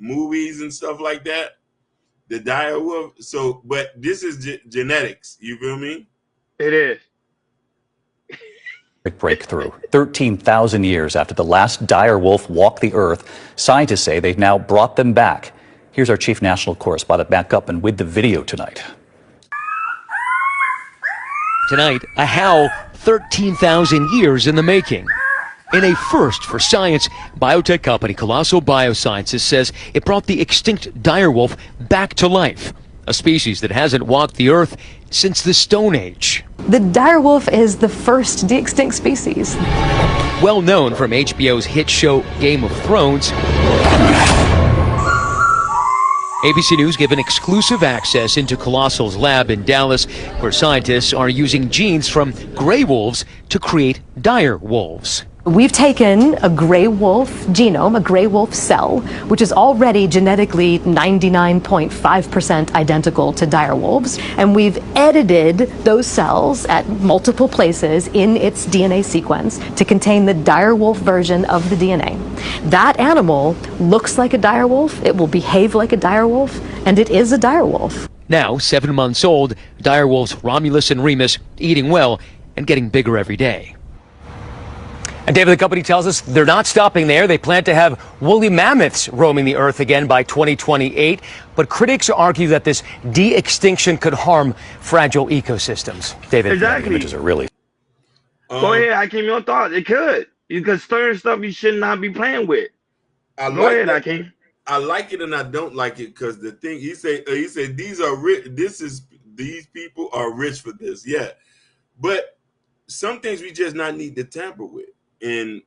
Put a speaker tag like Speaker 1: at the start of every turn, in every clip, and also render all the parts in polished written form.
Speaker 1: movies and stuff like that. The dire wolf. So, but this is genetics. You feel me?
Speaker 2: It is.
Speaker 3: Breakthrough. 13,000 years after the last dire wolf walked the earth, scientists say they've now brought them back. Here's our chief national correspondent back up and with the video tonight.
Speaker 4: Tonight, a howl 13,000 years in the making. In a first for science, biotech company Colossal Biosciences says it brought the extinct direwolf back to life, a species that hasn't walked the earth since the Stone Age.
Speaker 5: The direwolf is the first de-extinct species.
Speaker 4: Well known from HBO's hit show Game of Thrones, ABC News given exclusive access into Colossal's lab in Dallas, where scientists are using genes from gray wolves to create dire wolves.
Speaker 5: We've taken a gray wolf genome, a gray wolf cell, which is already genetically 99.5% identical to dire wolves, and we've edited those cells at multiple places in its DNA sequence to contain the dire wolf version of the DNA. That animal looks like a dire wolf, it will behave like a dire wolf, and it is a dire wolf.
Speaker 4: Now, 7 months old, dire wolves Romulus and Remus eating well and getting bigger every day.
Speaker 6: And David, the company tells us they're not stopping there. They plan to have woolly mammoths roaming the earth again by 2028. But critics argue that this de-extinction could harm fragile ecosystems. David,
Speaker 2: Exactly.
Speaker 3: The images are really...
Speaker 2: Go ahead, Hakeem, your thoughts. It could. Because certain stuff you should not be playing with. Go ahead, Hakeem.
Speaker 1: I like it and I don't like it because the thing he said these are rich. These people are rich for this, yeah. But some things we just not need to tamper with. And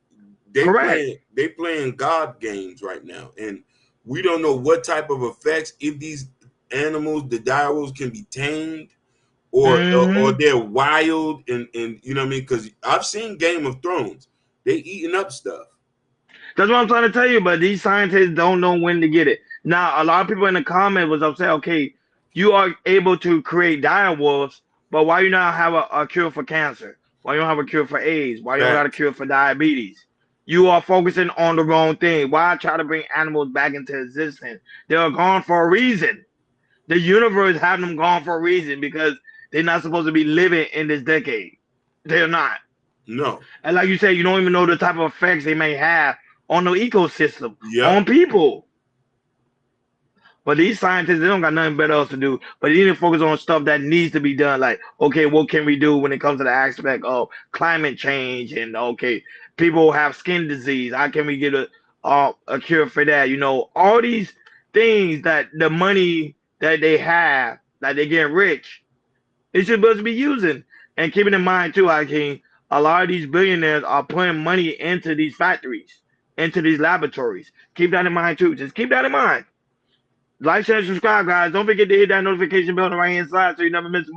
Speaker 1: they playing God games right now, and we don't know what type of effects if these animals, the direwolves, can be tamed or they're wild, and you know what I mean? Because I've seen Game of Thrones, they eating up stuff.
Speaker 2: That's what I'm trying to tell you, but these scientists don't know when to get it. Now, a lot of people in the comment was upset. Okay, you are able to create direwolves, but why you not have a cure for cancer? Why you don't have a cure for AIDS? Why you don't have a cure for diabetes? You are focusing on the wrong thing. Why try to bring animals back into existence? They are gone for a reason. The universe have them gone for a reason because they're not supposed to be living in this decade. They're not.
Speaker 1: No.
Speaker 2: And like you said, you don't even know the type of effects they may have on the ecosystem, on people. But these scientists, they don't got nothing better else to do. But they need to focus on stuff that needs to be done. Like, okay, what can we do when it comes to the aspect of climate change? And okay, people have skin disease. How can we get a cure for that? You know, all these things that the money that they have, that they get rich, it's supposed to be using. And keeping in mind too, Hakeem, a lot of these billionaires are putting money into these factories, into these laboratories. Keep that in mind too. Just keep that in mind. Like, share, subscribe, guys. Don't forget to hit that notification bell on the right hand side so you never miss